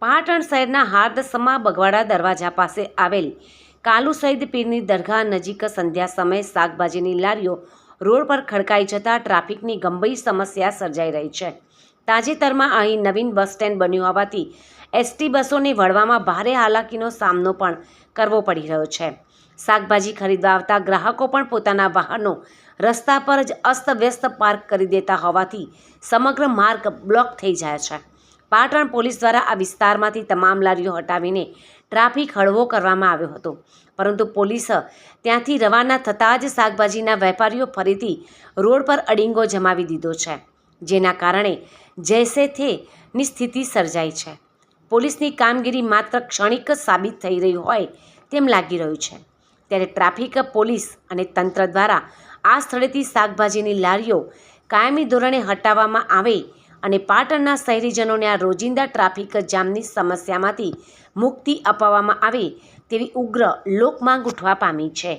પાટણ શહેરના હાર્દસમા બગવાડા દરવાજા પાસે આવેલ કાલુ સઈદ પીરની દરગાહ નજીક સંધ્યા સમયે શાકભાજીની લારીઓ રોડ પર ખડકાઈ જતાં ટ્રાફિકની ગંભીર સમસ્યા સર્જાઈ રહી છે. તાજેતરમાં અહીં નવીન બસ સ્ટેન્ડ બન્યું હોવાથી એસટી બસોને વળવામાં ભારે હાલાકીનો સામનો પણ કરવો પડી રહ્યો છે. શાકભાજી ખરીદવા આવતા ગ્રાહકો પણ પોતાના વાહનો રસ્તા પર જ અસ્તવ્યસ્ત પાર્ક કરી દેતા હોવાથી સમગ્ર માર્ગ બ્લોક થઈ જાય છે. પાટણ પોલીસ દ્વારા આ વિસ્તારમાંથી તમામ લારીઓ હટાવીને ટ્રાફિક હળવો કરવામાં આવ્યો હતો, પરંતુ પોલીસ ત્યાંથી રવાના થતાં જ શાકભાજીના વેપારીઓ ફરીથી રોડ પર અડીંગો જમાવી દીધો છે, જેના કારણે જૈસે થેની સ્થિતિ સર્જાઈ છે. પોલીસની કામગીરી માત્ર ક્ષણિક સાબિત થઈ રહી હોય તેમ લાગી રહ્યું છે. ત્યારે ટ્રાફિક પોલીસ અને તંત્ર દ્વારા આ સ્થળેથી શાકભાજીની લારીઓ કાયમી ધોરણે હટાવવામાં આવે અને પાટણના શહેરીજનોને આ રોજિંદા ટ્રાફિક જામની સમસ્યામાંથી મુક્તિ અપાવવામાં આવે તેવી ઉગ્ર લોકમાંગ ઉઠવા પામી છે.